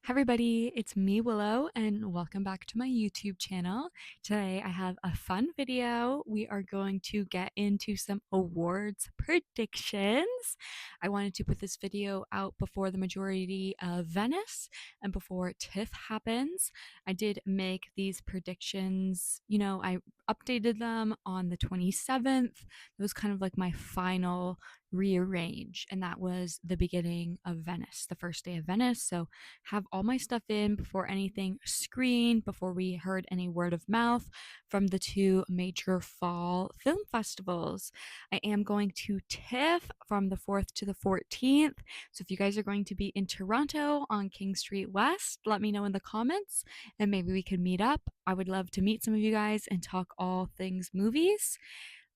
Hi everybody, it's me Willow and welcome back to my YouTube channel. Today I have a fun video. We are going to get into some awards predictions. I wanted to put this video out before the majority of Venice and before TIFF happens. I did make these predictions, I updated them on the 27th. It was kind of like my final rearrange, and that was the beginning of Venice, the first day of Venice. So have all my stuff in before anything screened, before we heard any word of mouth from the two major fall film festivals. I am going to TIFF from the 4th to the 14th. So if you guys are going to be in Toronto on King Street West, let me know in the comments and maybe we could meet up. I would love to meet some of you guys and talk all things movies.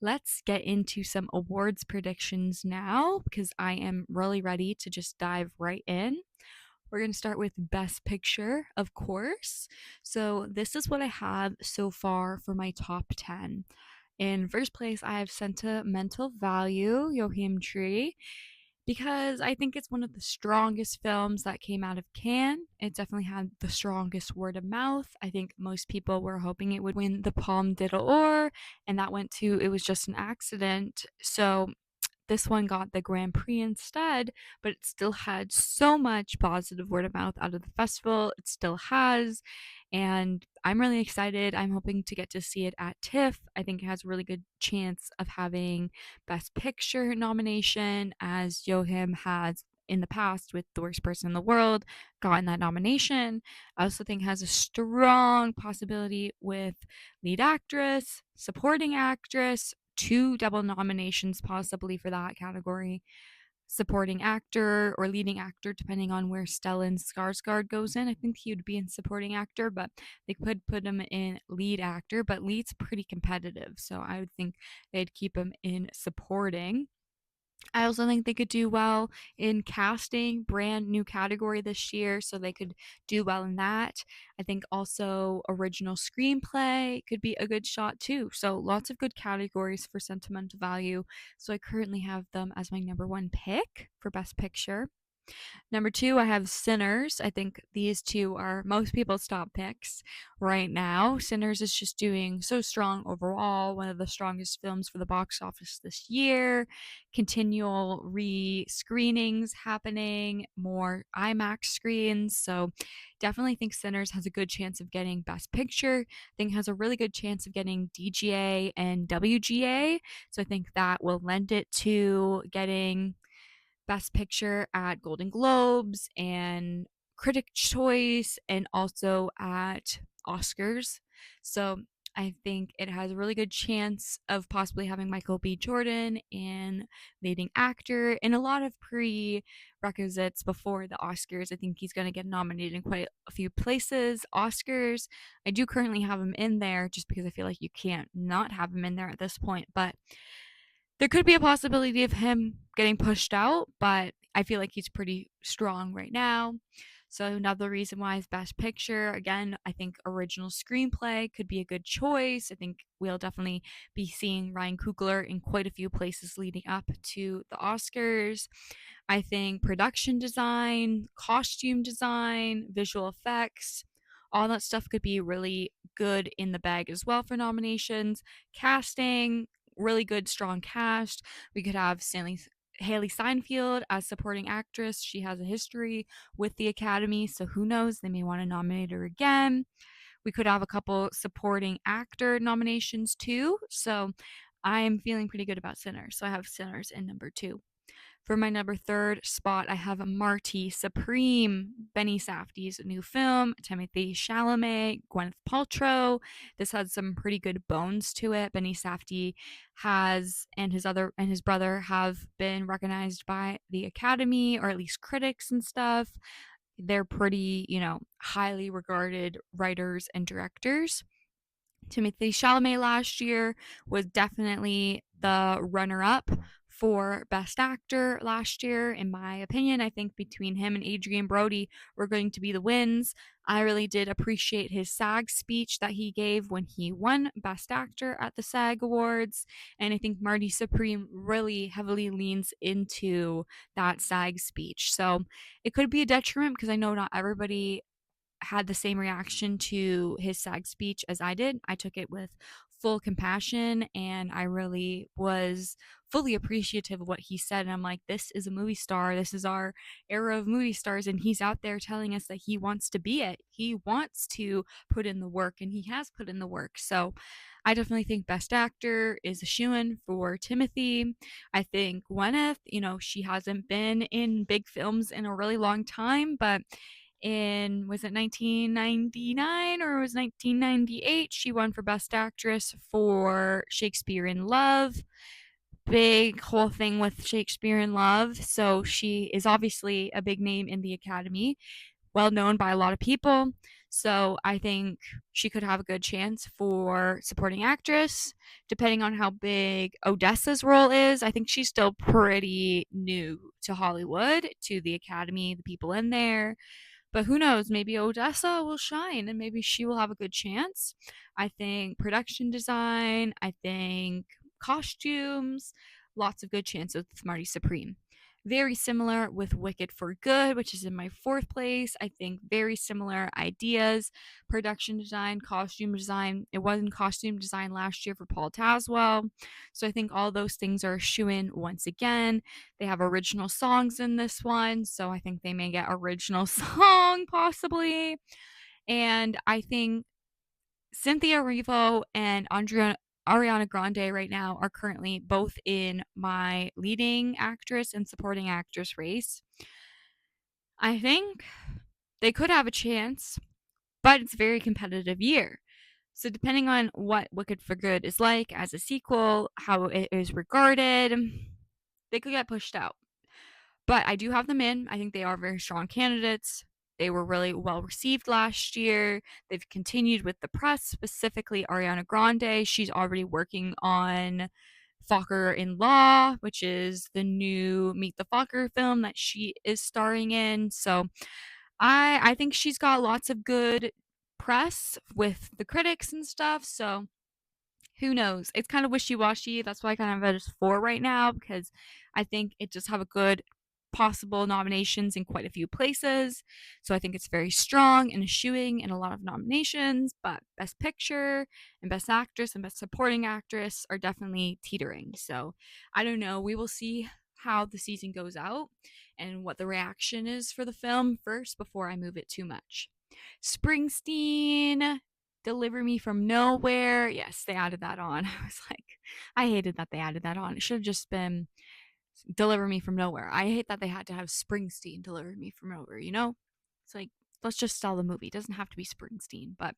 Let's get into some awards predictions now because I am really ready to just dive right in. We're going to start with Best Picture, of course. So, this is what I have so far for my top 10. In first place, I have Sentimental Value, Joachim Tree, because I think it's one of the strongest films that came out of Cannes. It definitely had the strongest word of mouth. I think most people were hoping it would win the Palme d'Or, and that went to It Was Just an Accident. So this one got the Grand Prix instead, but it still had so much positive word of mouth out of the festival. It still has, and I'm really excited. I'm hoping to get to see it at TIFF. I think it has a really good chance of having Best Picture nomination, as Joachim has in the past with The Worst Person in the World gotten that nomination. I also think it has a strong possibility with lead actress, supporting actress, two double nominations possibly for that category. Supporting actor or leading actor, depending on where Stellan Skarsgård goes in. I think he would be in supporting actor, but they could put him in lead actor, but lead's pretty competitive, so I would think they'd keep him in supporting. I also think they could do well in casting, brand new category this year, so they could do well in that. I think also original screenplay could be a good shot too. So lots of good categories for sentimental value. So I currently have them as my number one pick for Best Picture. Number two, I have Sinners. I think these two are most people's top picks right now. Sinners is just doing so strong overall, one of the strongest films for the box office this year. Continual re screenings happening, more IMAX screens. So definitely think Sinners has a good chance of getting Best Picture. I think has a really good chance of getting DGA and WGA. So I think that will lend it to getting Best Picture at Golden Globes and Critics' Choice and also at Oscars. So I think it has a really good chance of possibly having Michael B. Jordan in leading actor in a lot of prerequisites before the Oscars. I think he's going to get nominated in quite a few places. Oscars, I do currently have him in there just because I feel like you can't not have him in there at this point, but there could be a possibility of him getting pushed out, but I feel like he's pretty strong right now. So another reason why is Best Picture. Again, I think original screenplay could be a good choice. I think we'll definitely be seeing Ryan Coogler in quite a few places leading up to the Oscars. I think production design, costume design, visual effects, all that stuff could be really good in the bag as well for nominations. Casting, really good, strong cast. We could have Haley Steinfeld as supporting actress. She has a history with the Academy, so who knows? They may want to nominate her again. We could have a couple supporting actor nominations too. So I'm feeling pretty good about Sinners. So I have Sinners in number two. For my number third spot, I have Marty Supreme, Benny Safdie's new film, Timothy Chalamet, Gwyneth Paltrow. This has some pretty good bones to it. Benny Safdie has and his brother have been recognized by the Academy, or at least critics and stuff. They're pretty, highly regarded writers and directors. Timothy Chalamet last year was definitely the runner up for Best Actor last year. In my opinion, I think between him and Adrian Brody were going to be the wins. I really did appreciate his SAG speech that he gave when he won Best Actor at the SAG Awards. And I think Marty Supreme really heavily leans into that SAG speech. So it could be a detriment because I know not everybody had the same reaction to his SAG speech as I did. I took it with full compassion and I really was fully appreciative of what he said. And I'm like, this is a movie star. This is our era of movie stars. And he's out there telling us that he wants to be it. He wants to put in the work and he has put in the work. So I definitely think Best Actor is a shoo-in for Timothy. I think Gwyneth, she hasn't been in big films in a really long time, but in was it 1999 or was 1998 she won for Best Actress for Shakespeare in Love. Big whole thing with Shakespeare in Love, so she is obviously a big name in the Academy, well known by a lot of people. So I think she could have a good chance for supporting actress, depending on how big Odessa's role is. I think she's still pretty new to Hollywood, to the Academy, the people in there. But who knows? Maybe Odessa will shine and maybe she will have a good chance. I think production design, I think costumes, lots of good chances with Marty Supreme. Very similar with Wicked for Good, which is in my fourth place. I think very similar ideas. Production design, costume design. It was in costume design last year for Paul Taswell. So I think all those things are a shoo-in once again. They have original songs in this one, so I think they may get original song possibly. And I think Cynthia Erivo and Ariana Grande right now are currently both in my leading actress and supporting actress race. I think they could have a chance, but it's a very competitive year. So depending on what Wicked for Good is like as a sequel, how it is regarded, they could get pushed out. But I do have them in. I think they are very strong candidates. They were really well received last year. They've continued with the press, specifically Ariana Grande. She's already working on Fokker in Law, which is the new Meet the Fokker film that she is starring in. So I think she's got lots of good press with the critics and stuff. So who knows? It's kind of wishy-washy. That's why I kind of have it as 4 right now because I think it just have a good possible nominations in quite a few places. So I think it's very strong and eschewing in a lot of nominations, but Best Picture and Best Actress and Best Supporting Actress are definitely teetering. So I don't know. We will see how the season goes out and what the reaction is for the film first before I move it too much. Springsteen, Deliver Me from Nowhere. Yes, they added that on. I was like, I hated that they added that on. It should have just been Deliver Me from Nowhere. I hate that they had to have Springsteen deliver me from nowhere, you know? It's like, let's just sell the movie. It doesn't have to be Springsteen, but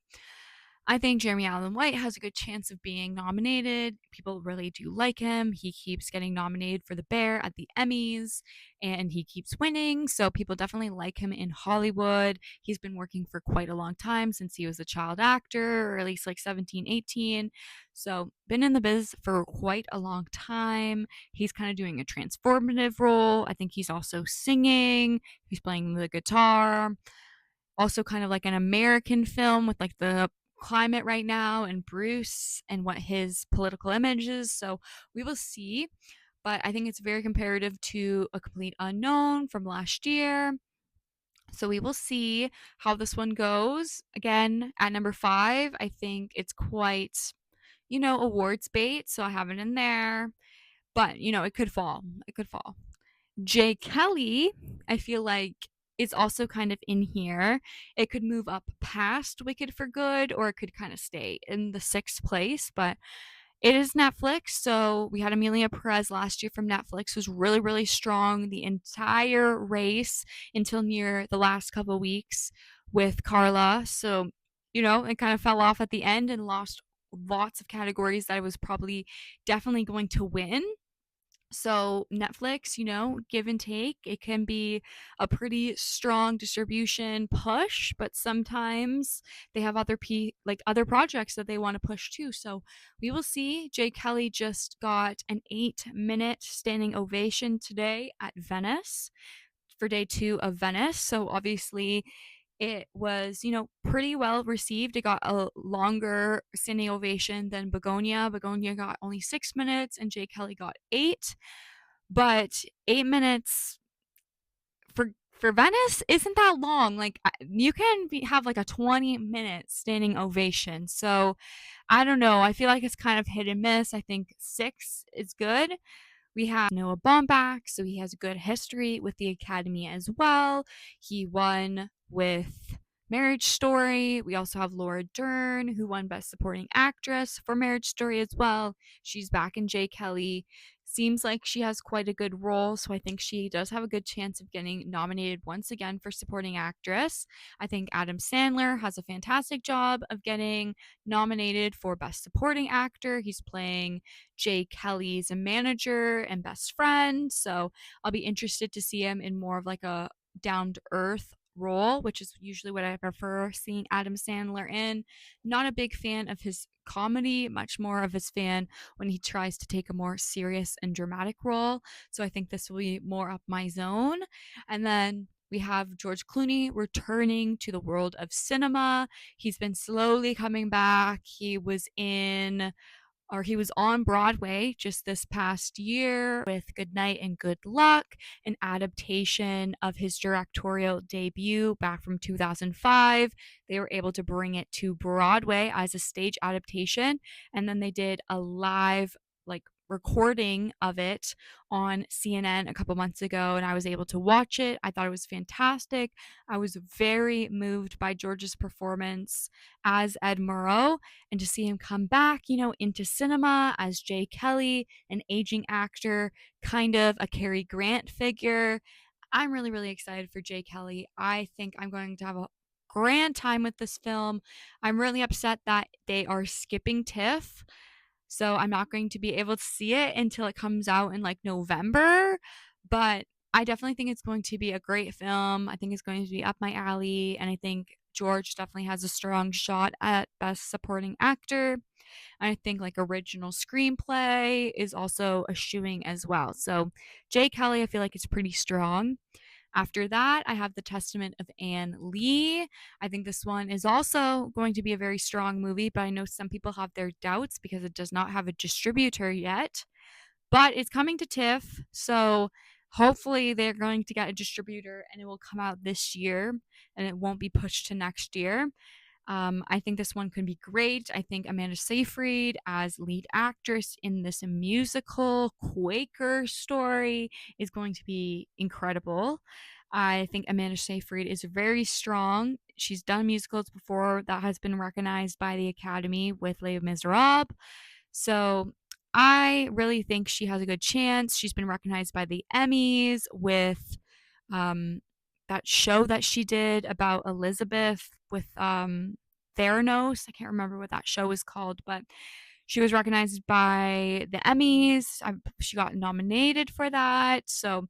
I think Jeremy Allen White has a good chance of being nominated. People really do like him. He keeps getting nominated for The Bear at the Emmys and he keeps winning. So people definitely like him in Hollywood. He's been working for quite a long time since he was a child actor, or at least like 17, 18. So been in the biz for quite a long time. He's kind of doing a transformative role. I think he's also singing. He's playing the guitar. Also kind of like an American film with like the climate right now and Bruce and what his political image is. So we will see. But I think it's very comparative to A Complete Unknown from last year. So we will see how this one goes. Again, at number 5, I think it's quite, awards bait. So I have it in there. But, it could fall. It could fall. Jay Kelly, I feel like is also kind of in here. It could move up past Wicked for Good or it could kind of stay in the 6th place, but it is Netflix. So we had Amelia Perez last year from Netflix, was really, really strong the entire race until near the last couple of weeks with Carla. So, it kind of fell off at the end and lost lots of categories that I was probably definitely going to win. So Netflix, give and take. It can be a pretty strong distribution push, but sometimes they have other projects that they want to push too. So we will see. Jay Kelly just got an 8-minute standing ovation today at Venice for day 2 of Venice. So obviously it was, pretty well received. It got a longer standing ovation than Begonia. Begonia got only 6 minutes and Jay Kelly got 8. But 8 minutes for Venice isn't that long. Like you can have like a 20-minute standing ovation. So I don't know. I feel like it's kind of hit and miss. I think 6 is good. We have Noah Baumbach, so he has a good history with the Academy as well. He won with Marriage Story. We also have Laura Dern, who won Best Supporting Actress for Marriage Story as well. She's back in Jay Kelly. Seems like she has quite a good role, so I think she does have a good chance of getting nominated once again for Supporting Actress. I think Adam Sandler has a fantastic job of getting nominated for Best Supporting Actor. He's playing Jay Kelly's manager and best friend. So I'll be interested to see him in more of like a down to earth role, which is usually what I prefer seeing Adam Sandler in. Not a big fan of his comedy, much more of his fan when he tries to take a more serious and dramatic role. So I think this will be more up my zone. And then we have George Clooney returning to the world of cinema. He's been slowly coming back. He was on Broadway just this past year with Good Night and Good Luck, an adaptation of his directorial debut back from 2005. They were able to bring it to Broadway as a stage adaptation, and then they did a live like recording of it on CNN a couple months ago, and I was able to watch it. I thought it was fantastic. I was very moved by George's performance as Ed Murrow, and to see him come back, into cinema as Jay Kelly, an aging actor, kind of a Cary Grant figure. I'm really, really excited for Jay Kelly. I think I'm going to have a grand time with this film. I'm really upset that they are skipping TIFF. So I'm not going to be able to see it until it comes out in like November. But I definitely think it's going to be a great film. I think it's going to be up my alley. And I think George definitely has a strong shot at Best Supporting Actor. I think like original screenplay is also a shooing as well. So Jay Kelly, I feel like it's pretty strong. After that, I have The Testament of Anne Lee. I think this one is also going to be a very strong movie, but I know some people have their doubts because it does not have a distributor yet. But it's coming to TIFF, so hopefully they're going to get a distributor and it will come out this year and it won't be pushed to next year. I think this one could be great. I think Amanda Seyfried as lead actress in this musical Quaker story is going to be incredible. I think Amanda Seyfried is very strong. She's done musicals before that has been recognized by the Academy with Les Miserables. So I really think she has a good chance. She's been recognized by the Emmys with um, that show that she did about Elizabeth with Theranos. I can't remember what that show is called, but she was recognized by the Emmys. She got nominated for that. So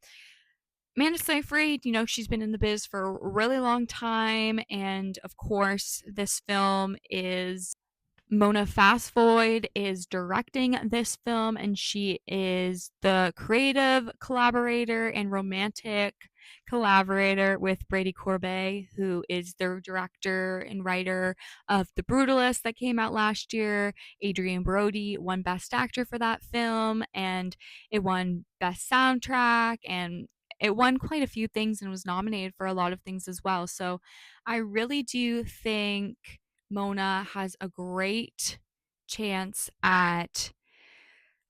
Amanda Seyfried, she's been in the biz for a really long time, and of course, this film is Mona Fastvoid is directing this film, and she is the creative collaborator and romantic collaborator with Brady Corbet, who is the director and writer of The Brutalist that came out last year. Adrian Brody won Best Actor for that film, and it won Best Soundtrack, and it won quite a few things and was nominated for a lot of things as well. So I really do think Mona has a great chance at,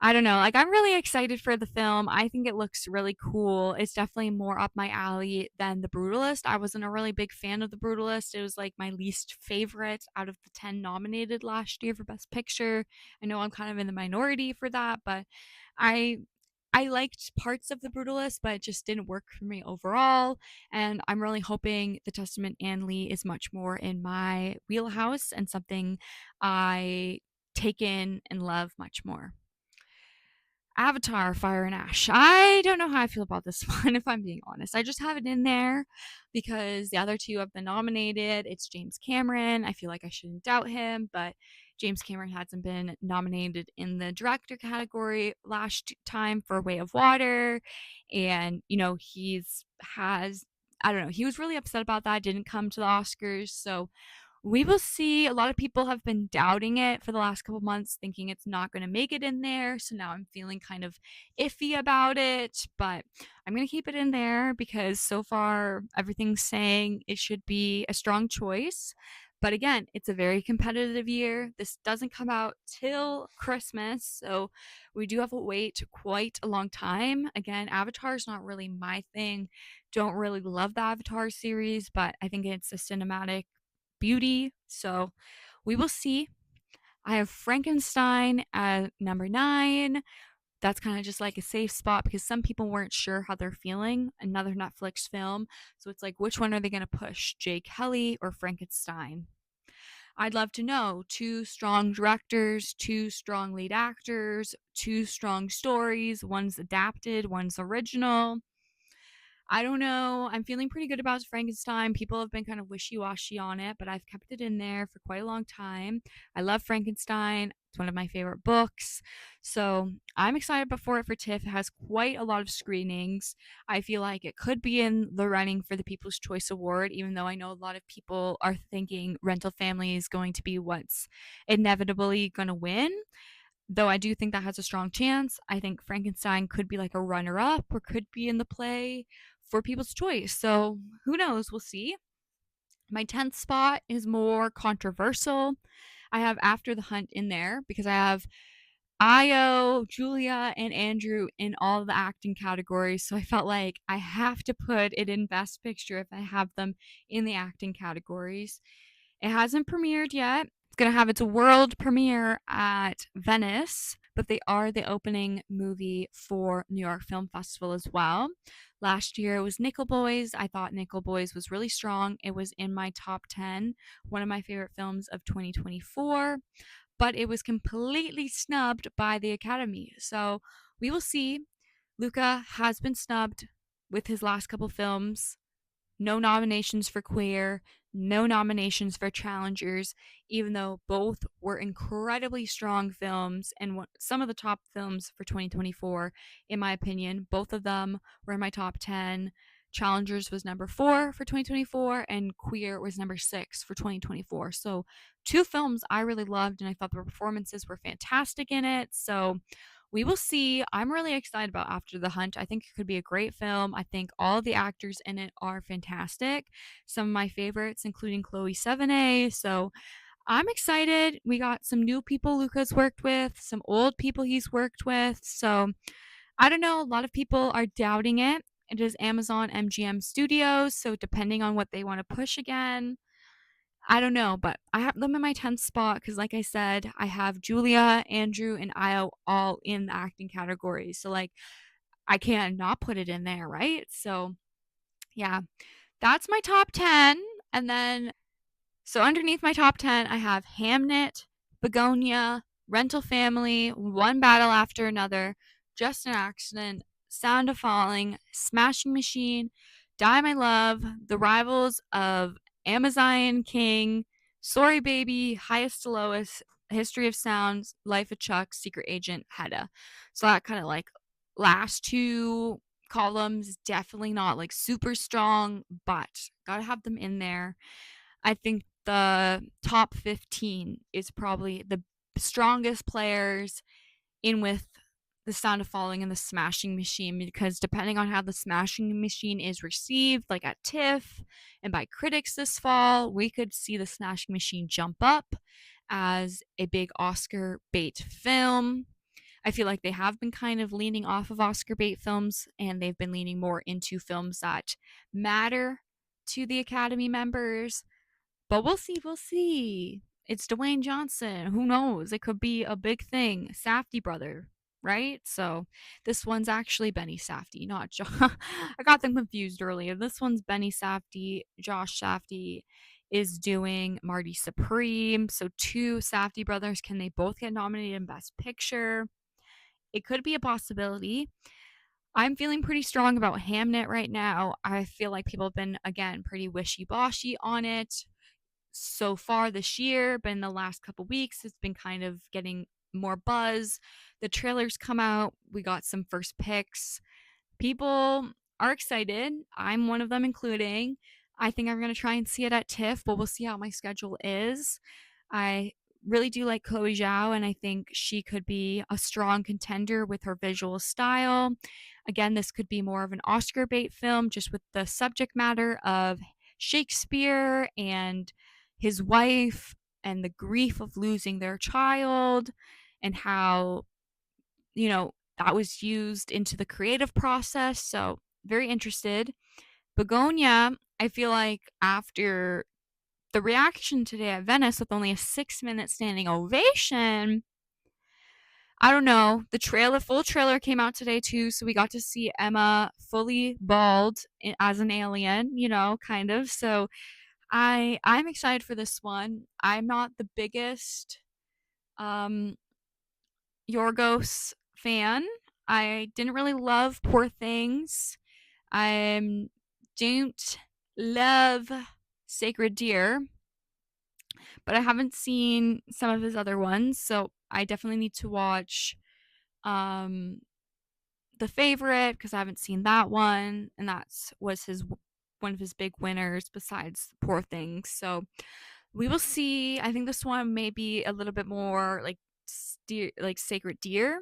I don't know, like I'm really excited for the film. I think it looks really cool. It's definitely more up my alley than The Brutalist. I wasn't a really big fan of The Brutalist. It was like my least favorite out of the 10 nominated last year for Best Picture. I know I'm kind of in the minority for that, but I I liked parts of The Brutalist, but it just didn't work for me overall. And I'm really hoping The Testament Anne Lee is much more in my wheelhouse and something I take in and love much more. Avatar Fire and Ash. I don't know how I feel about this one, if I'm being honest. I just have it in there because the other two have been nominated. It's James Cameron. I feel like I shouldn't doubt him, but James Cameron hasn't been nominated in the director category last time for Way of Water. And, I don't know, he was really upset about that, didn't come to the Oscars. So we will see. A lot of people have been doubting it for the last couple months, thinking it's not going to make it in there. So now I'm feeling kind of iffy about it, but I'm going to keep it in there because so far everything's saying it should be a strong choice. But again, it's a very competitive year. This doesn't come out till Christmas, so we do have to wait quite a long time. Again, Avatar is not really my thing. Don't really love the Avatar series, but I think it's a cinematic beauty. So we will see. I have Frankenstein at number 9. That's kind of just like a safe spot because some people weren't sure how they're feeling. Another Netflix film. So it's like, which one are they going to push? Jake Kelly or Frankenstein? I'd love to know. Two strong directors, two strong lead actors, two strong stories. One's adapted, one's original. I don't know. I'm feeling pretty good about Frankenstein. People have been kind of wishy washy on it, but I've kept it in there for quite a long time. I love Frankenstein. It's one of my favorite books. So I'm excited for it for TIFF. It has quite a lot of screenings. I feel like it could be in the running for the People's Choice Award, even though I know a lot of people are thinking Rental Family is going to be what's inevitably going to win. Though I do think that has a strong chance. I think Frankenstein could be like a runner up or could be in the play for People's Choice. So who knows? We'll see. My 10th spot is more controversial. I have After the Hunt in there because I have Io, Julia, and Andrew in all the acting categories. So I felt like I have to put it in Best Picture if I have them in the acting categories. It hasn't premiered yet. It's going to have its world premiere at Venice, but they are the opening movie for New York Film Festival as well. Last year it was Nickel Boys. I thought Nickel Boys was really strong. It was in my top 10, one of my favorite films of 2024, but it was completely snubbed by the Academy. So we will see. Luca has been snubbed with his last couple films. No nominations for Queer, no nominations for Challengers, even though both were incredibly strong films and some of the top films for 2024, in my opinion. Both of them were in my top 10. Challengers was number 4 for 2024, and Queer was number 6 for 2024. So, two films I really loved, and I thought the performances were fantastic in it. So, we will see. I'm really excited about After the Hunt. I think it could be a great film. I think all the actors in it are fantastic. Some of my favorites, including Chloe Sevigny. So I'm excited. We got some new people Luca's worked with, some old people he's worked with. So I don't know. A lot of people are doubting it. It is Amazon MGM Studios. So depending on what they want to push again, I don't know, but I have them in my 10th spot because, like I said, I have Julia, Andrew, and Io all in the acting category. So, like, I can't not put it in there, right? So, yeah, that's my top 10. And then so underneath my top 10, I have Hamnet, Begonia, Rental Family, One Battle After Another, Just an Accident, Sound of Falling, Smashing Machine, Die My Love, The Rivals of Amazon King, Sorry Baby, Highest to Lowest, History of Sounds, Life of Chuck, Secret Agent, Hedda. So that kind of like last two columns, definitely not like super strong, but gotta have them in there. I think the top 15 is probably the strongest players in with the Sound of Falling and the Smashing Machine, because depending on how the Smashing Machine is received, like at TIFF and by critics this fall, we could see the Smashing Machine jump up as a big Oscar bait film. I feel like they have been kind of leaning off of Oscar bait films and they've been leaning more into films that matter to the Academy members. But we'll see, we'll see. It's Dwayne Johnson. Who knows? It could be a big thing. Safdie brother, right? So this one's actually Benny Safdie, not Josh. I got them confused earlier. This one's Benny Safdie. Josh Safdie is doing Marty Supreme. So two Safdie brothers. Can they both get nominated in Best Picture? it could be a possibility. I'm feeling pretty strong about Hamnet right now. I feel like people have been, again, pretty wishy-washy on it so far this year, but in the last couple weeks, it's been kind of getting more buzz. The trailers come out. We got some first picks. People are excited. I'm one of them, including. I think I'm going to try and see it at TIFF, but we'll see how my schedule is. I really do like Chloe Zhao, and I think she could be a strong contender with her visual style. Again, this could be more of an Oscar bait film, just with the subject matter of Shakespeare and his wife and the grief of losing their child, and how, that was used into the creative process. So, very interested. Begonia, I feel like after the reaction today at Venice with only a 6-minute standing ovation, I don't know. Full trailer came out today too, so we got to see Emma fully bald as an alien, kind of. So I'm excited for this one. I'm not the biggest um Yorgos fan. I didn't really love Poor Things. I don't love Sacred Deer, but I haven't seen some of his other ones, so I definitely need to watch um The Favorite because I haven't seen that one, and that's was his one of his big winners besides Poor Things. So we will see. I think this one may be a little bit more like Sacred Deer,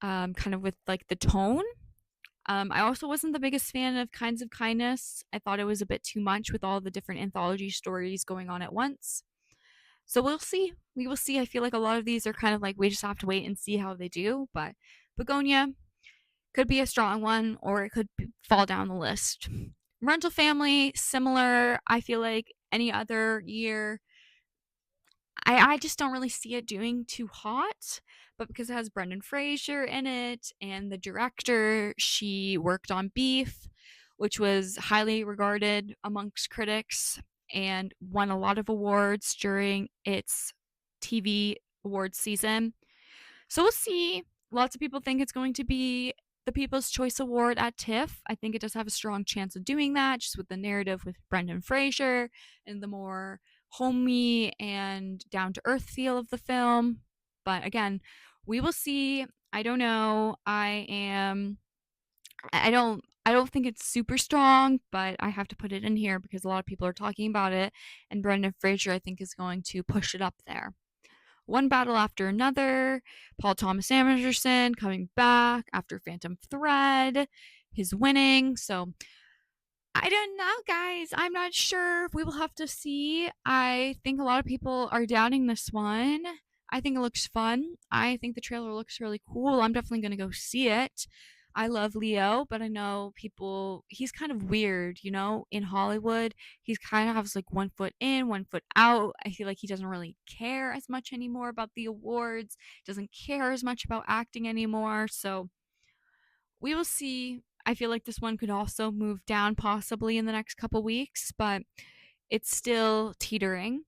kind of with like the tone. I also wasn't the biggest fan of Kinds of Kindness. I thought it was a bit too much with all the different anthology stories going on at once. So we'll see. We will see. I feel like a lot of these are kind of like we just have to wait and see how they do. But Begonia could be a strong one, or it could fall down the list. Rental Family, similar. I feel like any other year, I just don't really see it doing too hot, but because it has Brendan Fraser in it and the director, she worked on Beef, which was highly regarded amongst critics and won a lot of awards during its TV awards season. So we'll see. Lots of people think it's going to be the People's Choice Award at TIFF. I think it does have a strong chance of doing that, just with the narrative with Brendan Fraser and the more homey and down to earth feel of the film. But again, we will see. I don't know. I don't think it's super strong, but I have to put it in here because a lot of people are talking about it, and Brendan Fraser I think is going to push it up there. One battle after another. Paul Thomas Anderson coming back after Phantom Thread, his winning. So I don't know, guys. I'm not sure. We will have to see. I think a lot of people are doubting this one. I think it looks fun. I think the trailer looks really cool. I'm definitely going to go see it. I love Leo, but I know he's kind of weird, in Hollywood. He's kind of has like 1 foot in, 1 foot out. I feel like he doesn't really care as much anymore about the awards, doesn't care as much about acting anymore. So we will see. I feel like this one could also move down possibly in the next couple weeks, but it's still teetering.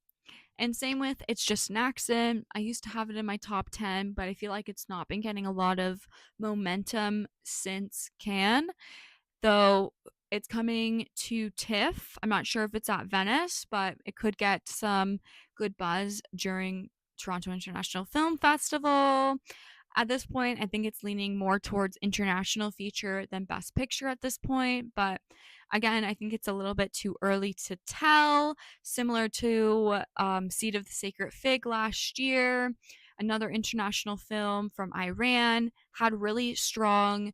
And same with It's Just an Accent. I used to have it in my top 10, but I feel like it's not been getting a lot of momentum since Cannes, though it's coming to TIFF. I'm not sure if it's at Venice, but it could get some good buzz during Toronto International Film Festival. At this point, I think it's leaning more towards international feature than best picture at this point. But again, I think it's a little bit too early to tell. Similar to Seed of the Sacred Fig last year, another international film from Iran had really strong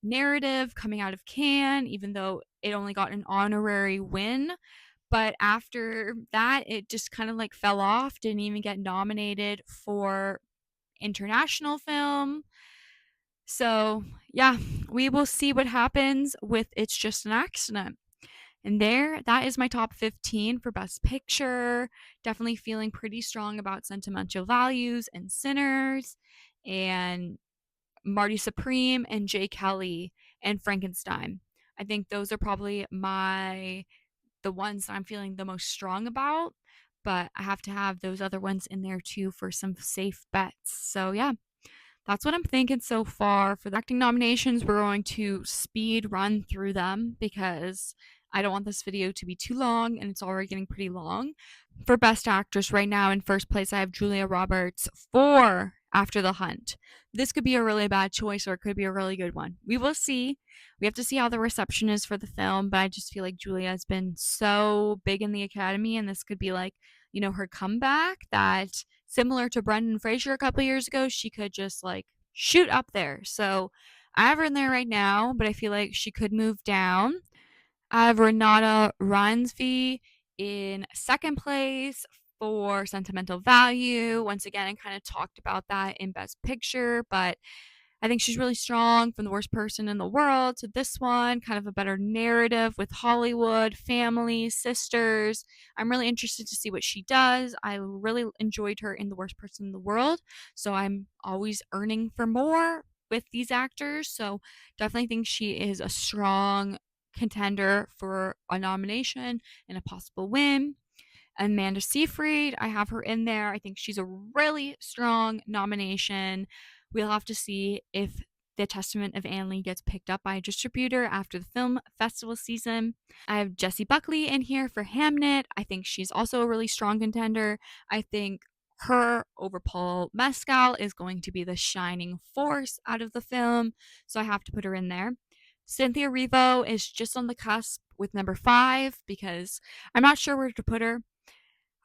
narrative coming out of Cannes, even though it only got an honorary win. But after that, it just kind of like fell off, didn't even get nominated for international film. So, yeah, we will see what happens with It's Just an Accident. And that is my top 15 for Best Picture. Definitely feeling pretty strong about Sentimental Values and Sinners and Marty Supreme and Jay Kelly and Frankenstein. I think those are probably the ones that I'm feeling the most strong about, but I have to have those other ones in there too for some safe bets. So, yeah, That's what I'm thinking so far. For the acting nominations, we're going to speed run through them because I don't want this video to be too long and it's already getting pretty long. For Best Actress, right now in first place, I have Julia Roberts for After the Hunt. This could be a really bad choice or it could be a really good one. We will see. We have to see how the reception is for the film, but I just feel like Julia has been so big in the Academy, and this could be like, her comeback that similar to Brendan Fraser a couple years ago, she could just like shoot up there. So I have her in there right now, but I feel like she could move down. I have Renata Reinsve in second place for Sentimental Value. Once again, I kind of talked about that in Best Picture, but I think she's really strong from The Worst Person in the World to this one, kind of a better narrative with Hollywood, family, sisters. I'm really interested to see what she does. I really enjoyed her in The Worst Person in the World, so I'm always earning for more with these actors. So definitely think she is a strong contender for a nomination and a possible win. Amanda Seyfried, I have her in there. I think she's a really strong nomination. We'll have to see if The Testament of Anne Lee gets picked up by a distributor after the film festival season. I have Jessie Buckley in here for Hamnet. I think she's also a really strong contender. I think her over Paul Mescal is going to be the shining force out of the film, so I have to put her in there. Cynthia Erivo is just on the cusp with number 5 because I'm not sure where to put her.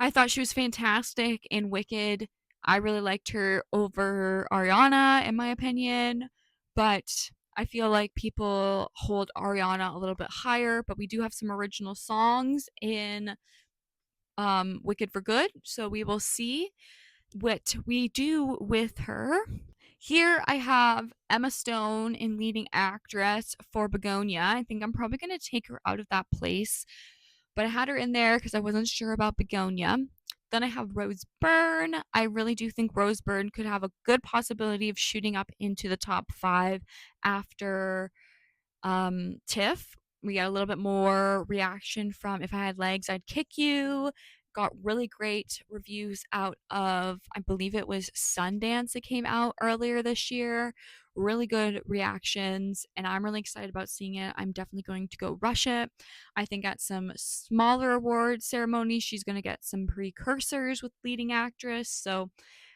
I thought she was fantastic in Wicked. I really liked her over Ariana, in my opinion, but I feel like people hold Ariana a little bit higher. But we do have some original songs in Wicked for Good, so we will see what we do with her. Here I have Emma Stone in leading actress for Begonia. I think I'm probably going to take her out of that place, but I had her in there because I wasn't sure about Begonia. Then I have Rose Byrne. I really do think Rose Byrne could have a good possibility of shooting up into the top 5 after TIFF. We got a little bit more reaction from If I Had Legs, I'd Kick You. Got really great reviews out of, I believe it was Sundance that came out earlier this year. Really good reactions, and I'm really excited about seeing it. I'm definitely going to go rush it. I think at some smaller award ceremonies, she's going to get some precursors with leading actress, so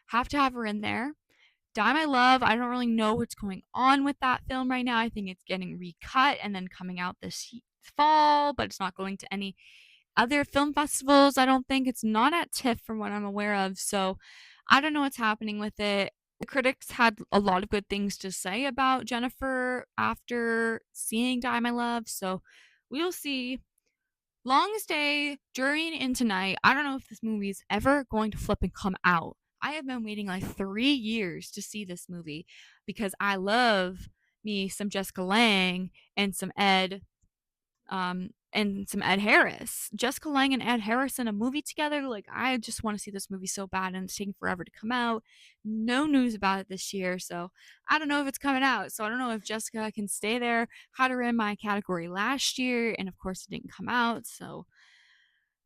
have to have her in there. Die My Love, I don't really know what's going on with that film right now. I think it's getting recut and then coming out this fall, but it's not going to any other film festivals. I don't think it's not at TIFF from what I'm aware of. So I don't know what's happening with it. The critics had a lot of good things to say about Jennifer after seeing Die My Love. So we'll see. Longest Day, during and tonight. I don't know if this movie is ever going to flip and come out. I have been waiting like 3 years to see this movie because I love me some Jessica Lange and some Ed Harris. Jessica Lange and Ed Harris in a movie together. Like, I just want to see this movie so bad, and it's taking forever to come out. No news about it this year, so I don't know if it's coming out. So I don't know if Jessica can stay there. Had her in my category last year, and of course it didn't come out. So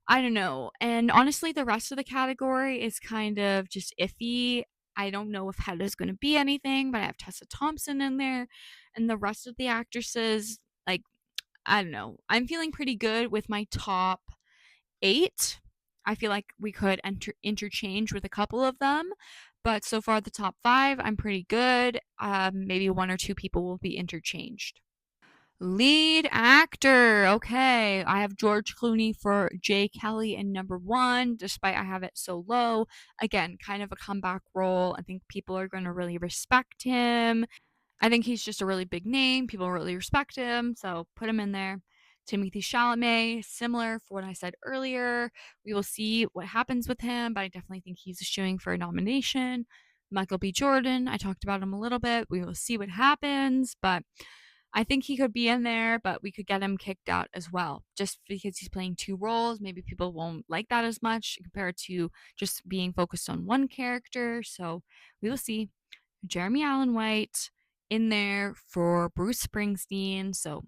I don't know. And honestly, the rest of the category is kind of just iffy. I don't know if Hedda's going to be anything, but I have Tessa Thompson in there, and the rest of the actresses, like, I don't know. I'm feeling pretty good with my top 8. I feel like we could interchange with a couple of them, but so far the top 5, I'm pretty good. Maybe 1 or 2 people will be interchanged. Lead actor. Okay, I have George Clooney for Jay Kelly in number 1, despite I have it so low. Again, kind of a comeback role. I think people are going to really respect him. I think he's just a really big name. People really respect him, so put him in there. Timothy Chalamet, similar for what I said earlier. We will see what happens with him, but I definitely think he's shooing for a nomination. Michael B. Jordan, I talked about him a little bit. We will see what happens, but I think he could be in there, but we could get him kicked out as well. Just because he's playing 2 roles, maybe people won't like that as much compared to just being focused on one character. So we will see. Jeremy Allen White in there for Bruce Springsteen. So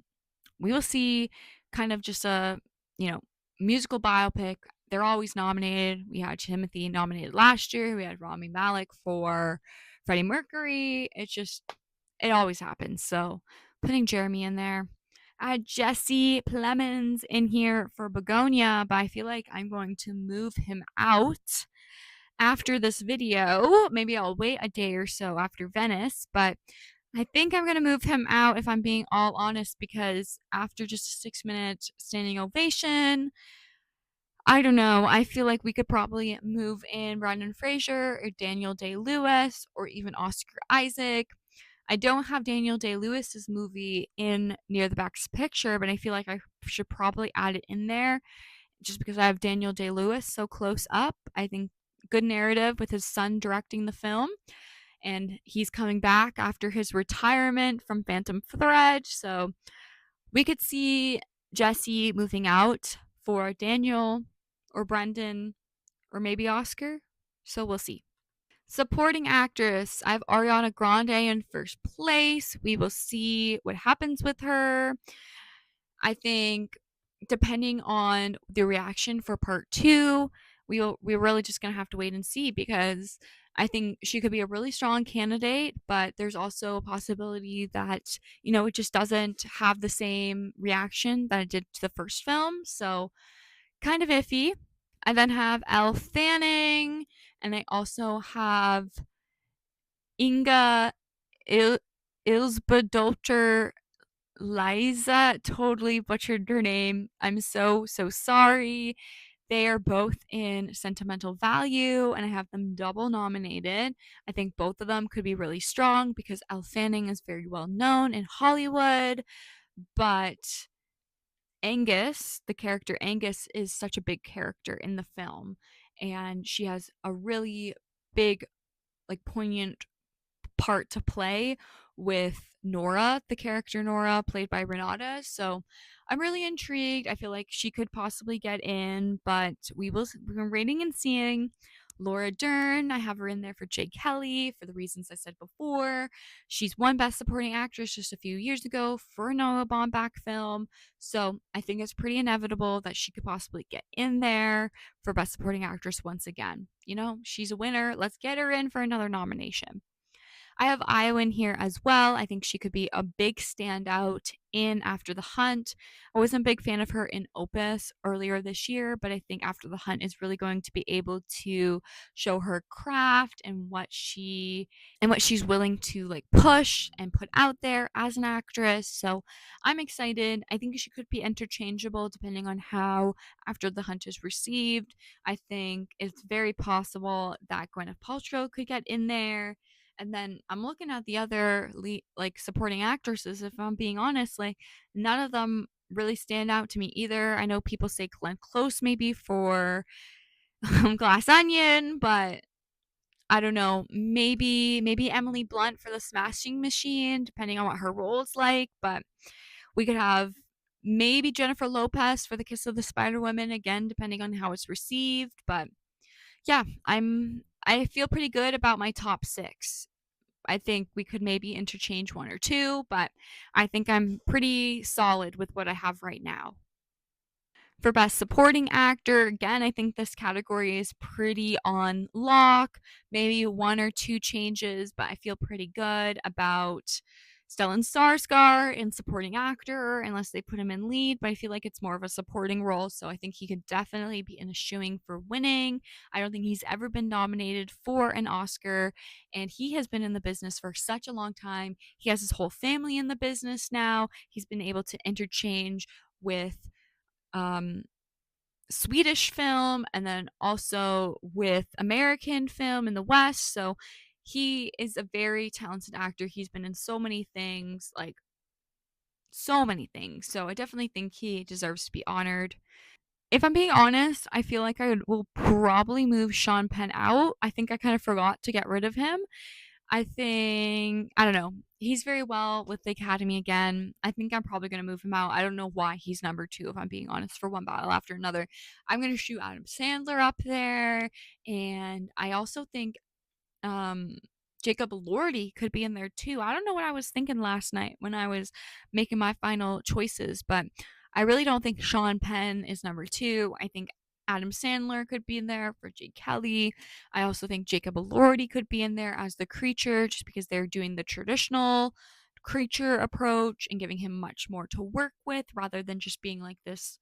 we will see kind of just a, you know, musical biopic. They're always nominated. We had Timothy nominated last year. We had Rami Malek for Freddie Mercury. It always happens. So putting Jeremy in there. I had Jesse Plemons in here for Begonia, but I feel like I'm going to move him out after this video. Maybe I'll wait a day or so after Venice, but I think I'm going to move him out if I'm being all honest, because after just a 6 minute standing ovation, I don't know. I feel like we could probably move in Brendan Fraser or Daniel Day Lewis or even Oscar Isaac. I don't have Daniel Day Lewis's movie in near the back picture, but I feel like I should probably add it in there just because I have Daniel Day Lewis so close up. I think good narrative with his son directing the film, and he's coming back after his retirement from Phantom Thread. So we could see Jesse moving out for Daniel or Brendan or maybe Oscar. So we'll see. Supporting actress, I have Ariana Grande in first place. We will see what happens with her. I think depending on the reaction for part two, we're really just gonna have to wait and see, because I think she could be a really strong candidate, but there's also a possibility that, it just doesn't have the same reaction that it did to the first film. So kind of iffy. I then have Elle Fanning, and I also have Inga Il- Ilsbadolter Liza. Totally butchered her name. I'm so, so sorry. They are both in Sentimental Value, and I have them double nominated. I think both of them could be really strong because Elle Fanning is very well known in Hollywood, but Angus, the character Angus, is such a big character in the film, and she has a really big, like, poignant part to play with Nora, the character Nora, played by Renata. So I'm really intrigued. I feel like she could possibly get in, but we're waiting and seeing. Laura Dern, I have her in there for Jake Kelly for the reasons I said before. She's won Best Supporting Actress just a few years ago for a Noah Baumbach film. So I think it's pretty inevitable that she could possibly get in there for Best Supporting Actress once again. She's a winner. Let's get her in for another nomination. I have Io in here as well. I think she could be a big standout in After the Hunt. I wasn't a big fan of her in Opus earlier this year, but I think After the Hunt is really going to be able to show her craft and what she's willing to like push and put out there as an actress. So I'm excited. I think she could be interchangeable depending on how After the Hunt is received. I think it's very possible that Gwyneth Paltrow could get in there. And then I'm looking at the other supporting actresses. If I'm being honest, like none of them really stand out to me either. I know people say Glenn Close maybe for Glass Onion, but I don't know. Maybe Emily Blunt for The Smashing Machine, depending on what her role is like. But we could have maybe Jennifer Lopez for The Kiss of the Spider Woman again, depending on how it's received. But yeah, I feel pretty good about my top six. I think we could maybe interchange one or two, but I think I'm pretty solid with what I have right now. For Best Supporting Actor, again, I think this category is pretty on lock. Maybe one or two changes, but I feel pretty good about Stellan Skarsgård in Supporting Actor, unless they put him in lead, but I feel like it's more of a supporting role, so I think he could definitely be in a shooing for winning. I don't think he's ever been nominated for an Oscar, and he has been in the business for such a long time. He has his whole family in the business now. He's been able to interchange with um, Swedish film and then also with American film in the West. So he is a very talented actor. He's been in so many things, like so many things. So I definitely think he deserves to be honored. If I'm being honest, I feel like I will probably move Sean Penn out. I think I kind of forgot to get rid of him. I don't know. He's very well with the Academy again. I think I'm probably going to move him out. I don't know why he's number two, if I'm being honest, for one battle after another. I'm going to shoot Adam Sandler up there. And I also think um, Jacob Elordi could be in there too. I don't know what I was thinking last night when I was making my final choices, but I really don't think Sean Penn is number two. I think Adam Sandler could be in there for Jake Kelly. I also think Jacob Elordi could be in there as the creature just because they're doing the traditional creature approach and giving him much more to work with rather than just being like this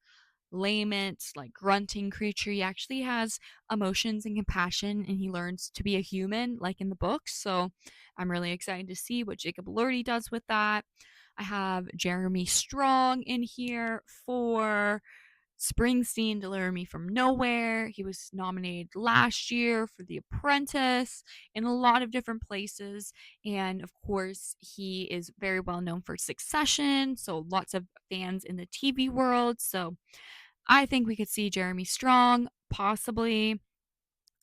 lament, like grunting creature. He actually has emotions and compassion and he learns to be a human, like in the books. So I'm really excited to see what Jacob Elordi does with that. I have Jeremy Strong in here for Springsteen, Deliver Me from Nowhere. He was nominated last year for The Apprentice in a lot of different places. And of course, he is very well known for Succession. So lots of fans in the TV world. So I think we could see Jeremy Strong, possibly.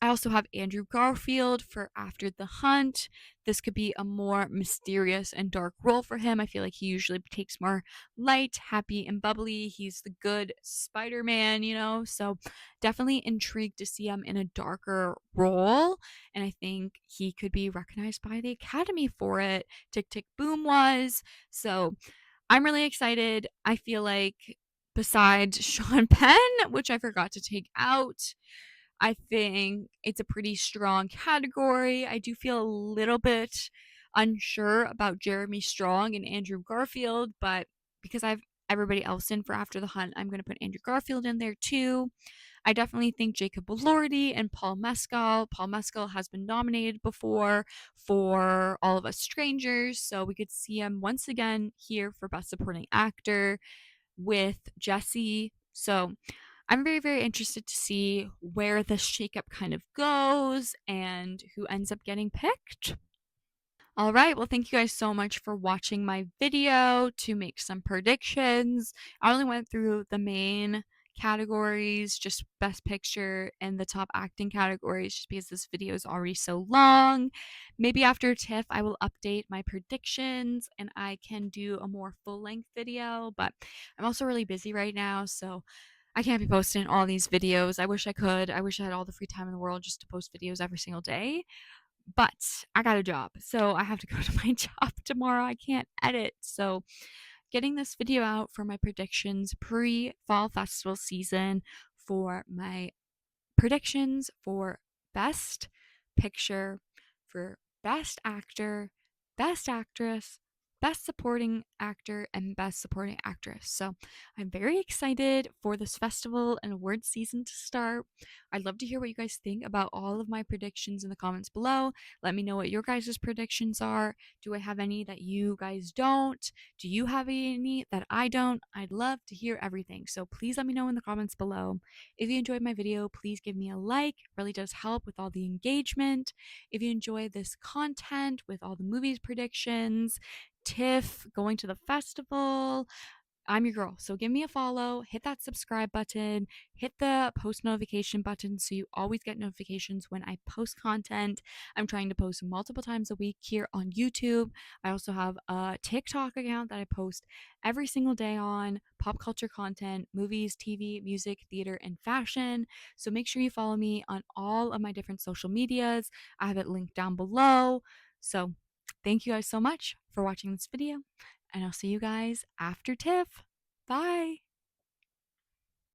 I also have Andrew Garfield for After the Hunt. This could be a more mysterious and dark role for him. I feel like he usually takes more light, happy, and bubbly. He's the good Spider Man, you know? So definitely intrigued to see him in a darker role. And I think he could be recognized by the Academy for it. Tick Tick Boom was. So I'm really excited. I feel like besides Sean Penn, which I forgot to take out, I think it's a pretty strong category. I do feel a little bit unsure about Jeremy Strong and Andrew Garfield, but because I've everybody else in for After the Hunt, I'm going to put Andrew Garfield in there too. I definitely think Jacob Elordi and Paul Mescal. Paul Mescal has been nominated before for All of Us Strangers, so we could see him once again here for Best Supporting Actor with Jesse. So I'm very, very interested to see where this shakeup kind of goes and who ends up getting picked. All right. Well, thank you guys so much for watching my video to make some predictions. I only went through the main categories, just best picture and the top acting categories, just because this video is already so long. Maybe after TIFF, I will update my predictions and I can do a more full length video, but I'm also really busy right now. So I can't be posting all these videos. I wish I could. I wish I had all the free time in the world just to post videos every single day, but I got a job, so I have to go to my job tomorrow. I can't edit. So, getting this video out for my predictions pre fall festival season for my predictions for best picture, for best actor, best actress, best supporting actor, and best supporting actress. So I'm very excited for this festival and award season to start. I'd love to hear what you guys think about all of my predictions in the comments below. Let me know what your guys' predictions are. Do I have any that you guys don't? Do you have any that I don't? I'd love to hear everything. So please let me know in the comments below. If you enjoyed my video, please give me a like. It really does help with all the engagement. If you enjoy this content with all the movies predictions, TIFF, going to the festival, I'm your girl. So give me a follow, hit that subscribe button, hit the post notification button so you always get notifications when I post content. I'm trying to post multiple times a week here on YouTube. I also have a TikTok account that I post every single day on pop culture content, movies, TV, music, theater, and fashion. So make sure you follow me on all of my different social medias. I have it linked down below. So thank you guys so much for watching this video and I'll see you guys after TIFF. Bye.